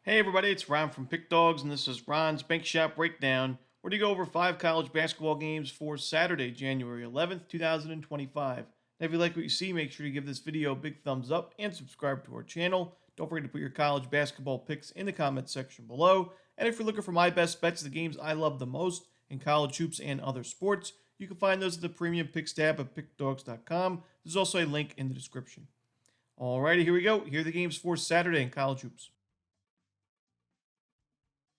Hey everybody, it's Ron from Pick Dawgz, and this is Ron's Bank Shot Breakdown, where we go over 5 college basketball games for Saturday, January 11th, 2025. Now, if you like what you see, make sure to give this video a big thumbs up and subscribe to our channel. Don't forget to put your college basketball picks in the comments section below. And if you're looking for my best bets, the games I love the most in college hoops and other sports, you can find those at the premium picks tab at pickdawgz.com. There's also a link in the description. Alrighty, here we go. Here are the games for Saturday in college hoops.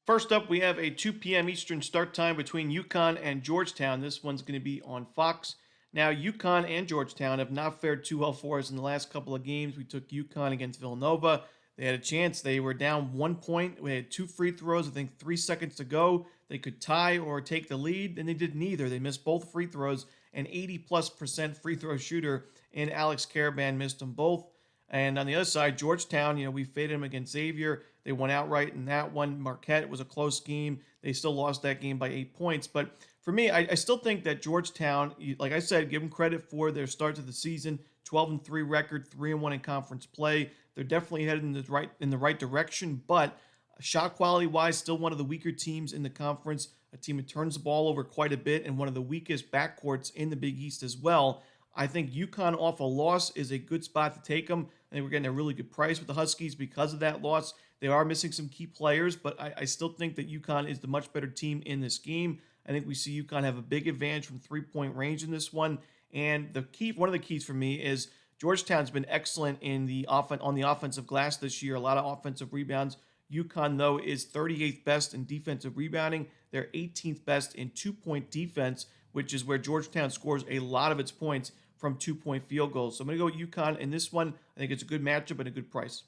First up, we have a 2 p.m. Eastern start time between Yukon and Georgetown. This one's going to be on Fox. Now, Yukon and Georgetown have not fared too well for us in the last couple of games. We took Yukon against Villanova. They had a chance. They were down 1 point. We had 2 free throws, I think 3 seconds to go. They could tie or take the lead, and they did neither. They missed both free throws. An 80+% free throw shooter in Alex Caravan missed them both. And on the other side, Georgetown, we faded them against Xavier. They won outright in that one. Marquette was a close game. They still lost that game by 8 points. But for me, I still think that Georgetown, like I said, give them credit for their start to the season. 12-3 record, 3-1 in conference play. They're definitely headed in the right direction. But shot quality wise, still one of the weaker teams in the conference. A team that turns the ball over quite a bit, and one of the weakest backcourts in the Big East as well. I think Yukon off a loss is a good spot to take them. I think we're getting a really good price with the Huskies because of that loss. They are missing some key players, but I still think that Yukon is the much better team in this game. I think we see Yukon have a big advantage from three-point range in this one. And one of the keys for me is Georgetown's been excellent in on the offensive glass this year. A lot of offensive rebounds. Yukon, though, is 38th best in defensive rebounding. They're 18th best in two-point defense, which is where Georgetown scores a lot of its points from 2-point field goals. So I'm going to go with Yukon in this one. I think it's a good matchup and a good price.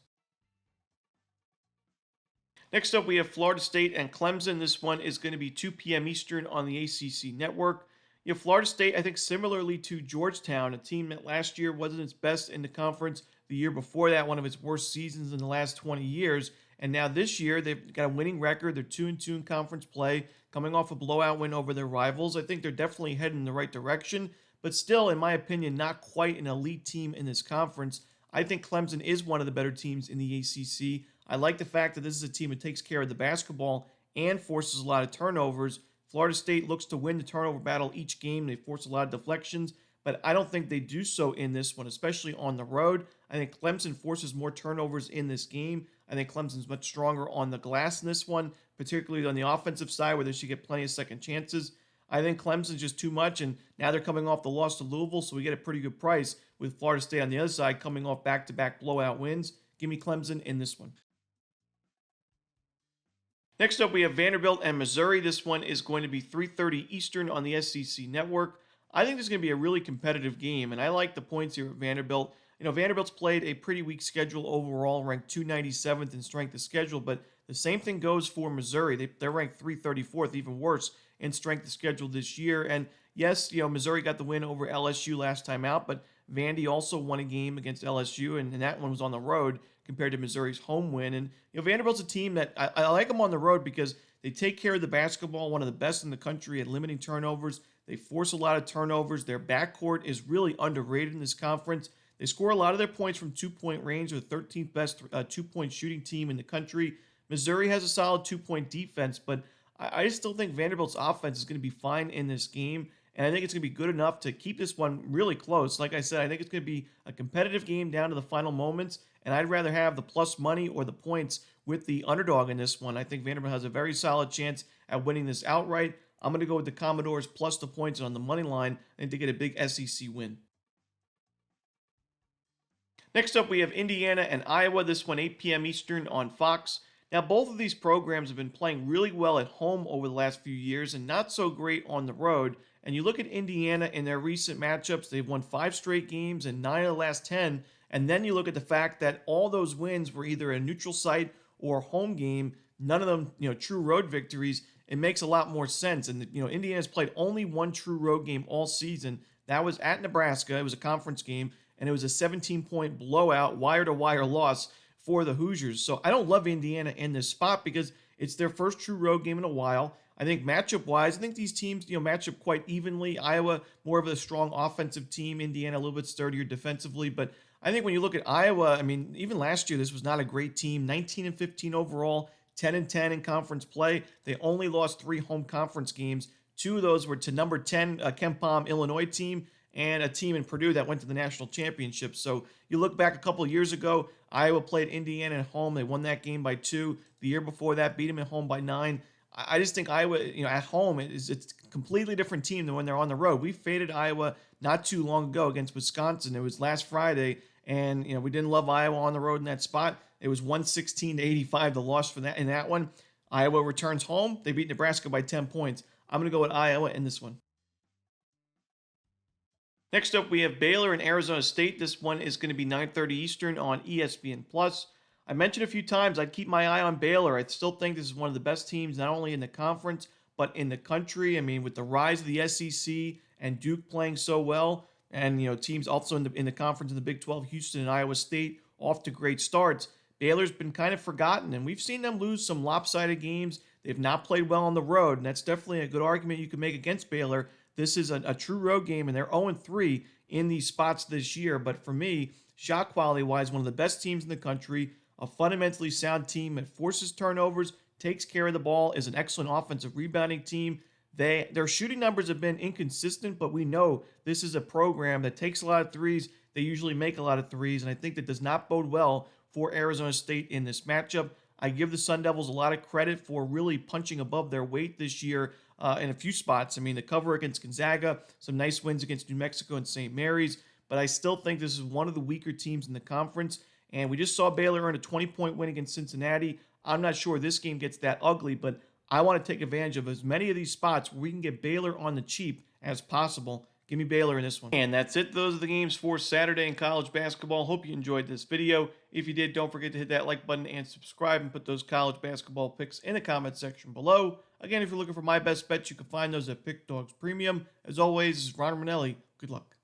Next up, we have Florida State and Clemson. This one is going to be 2 p.m. Eastern on the ACC network. Florida State, I think similarly to Georgetown, a team that last year wasn't its best in the conference. The year before that, one of its worst seasons in the last 20 years. And now this year, they've got a winning record. They're 2-2 in conference play, coming off a blowout win over their rivals. I think they're definitely heading in the right direction, but still, in my opinion, not quite an elite team in this conference. I think Clemson is one of the better teams in the ACC. I like the fact that this is a team that takes care of the basketball and forces a lot of turnovers. Florida State looks to win the turnover battle each game. They force a lot of deflections, but I don't think they do so in this one, especially on the road. I think Clemson forces more turnovers in this game. I think Clemson's much stronger on the glass in this one, particularly on the offensive side where they should get plenty of second chances. I think Clemson's just too much, and now they're coming off the loss to Louisville, so we get a pretty good price with Florida State on the other side coming off back-to-back blowout wins. Give me Clemson in this one. Next up, we have Vanderbilt and Missouri. This one is going to be 3:30 Eastern on the SEC network. I think this is going to be a really competitive game, and I like the points here at Vanderbilt. Vanderbilt's played a pretty weak schedule overall, ranked 297th in strength of schedule, but the same thing goes for Missouri. They're ranked 334th, even worse, in strength of schedule this year. And yes, Missouri got the win over LSU last time out, but Vandy also won a game against LSU, and that one was on the road compared to Missouri's home win. And Vanderbilt's a team that I like them on the road because they take care of the basketball, one of the best in the country at limiting turnovers. They force a lot of turnovers. Their backcourt is really underrated in this conference. They score a lot of their points from 2-point range. They're the 13th best 2-point shooting team in the country. Missouri has a solid 2-point defense, but I still think Vanderbilt's offense is going to be fine in this game, and I think it's going to be good enough to keep this one really close. Like I said, I think it's going to be a competitive game down to the final moments, and I'd rather have the plus money or the points with the underdog in this one. I think Vanderbilt has a very solid chance at winning this outright. I'm going to go with the Commodores plus the points on the money line and to get a big SEC win. Next up, we have Indiana and Iowa. This one, 8 p.m. Eastern on Fox. Now, both of these programs have been playing really well at home over the last few years and not so great on the road. And you look at Indiana in their recent matchups, they've won 5 straight games and 9 of the last 10. And then you look at the fact that all those wins were either a neutral site or home game, none of them, true road victories. It makes a lot more sense. And, Indiana's played only one true road game all season. That was at Nebraska. It was a conference game, and it was a 17-point blowout, wire-to-wire loss for the Hoosiers. So I don't love Indiana in this spot because it's their first true road game in a while. I think matchup-wise, I think these teams, match up quite evenly. Iowa, more of a strong offensive team. Indiana, a little bit sturdier defensively. But I think when you look at Iowa, I mean, even last year, this was not a great team. 19-15 overall, 10-10 in conference play. They only lost 3 home conference games. 2 of those were to number 10, Kempom, Illinois team, and a team in Purdue that went to the national championship. So you look back a couple of years ago, Iowa played Indiana at home. They won that game by 2. The year before that, beat them at home by 9. I just think Iowa, at home, it's a completely different team than when they're on the road. We faded Iowa not too long ago against Wisconsin. It was last Friday, and we didn't love Iowa on the road in that spot. It was 116-85 the loss for that in that one. Iowa returns home. They beat Nebraska by 10 points. I'm going to go with Iowa in this one. Next up, we have Baylor and Arizona State. This one is going to be 9:30 Eastern on ESPN Plus. I mentioned a few times I'd keep my eye on Baylor. I still think this is one of the best teams, not only in the conference, but in the country. I mean, with the rise of the SEC and Duke playing so well, and teams also in the conference in the Big 12, Houston and Iowa State off to great starts. Baylor's been kind of forgotten, and we've seen them lose some lopsided games. They've not played well on the road, and that's definitely a good argument you can make against Baylor. This is a true road game, and they're 0-3 in these spots this year. But for me, shot quality-wise, one of the best teams in the country, a fundamentally sound team that forces turnovers, takes care of the ball, is an excellent offensive rebounding team. Their shooting numbers have been inconsistent, but we know this is a program that takes a lot of threes. They usually make a lot of threes, and I think that does not bode well for Arizona State in this matchup. I give the Sun Devils a lot of credit for really punching above their weight this year in a few spots. I mean, the cover against Gonzaga, some nice wins against New Mexico and St. Mary's, but I still think this is one of the weaker teams in the conference. And we just saw Baylor earn a 20-point win against Cincinnati. I'm not sure this game gets that ugly, but I want to take advantage of as many of these spots where we can get Baylor on the cheap as possible. Give me Baylor in this one. And that's it. Those are the games for Saturday in college basketball. Hope you enjoyed this video. If you did, don't forget to hit that like button and subscribe and put those college basketball picks in the comment section below. Again, if you're looking for my best bets, you can find those at Pick Dawgz Premium. As always, this is Ron Romanelli. Good luck.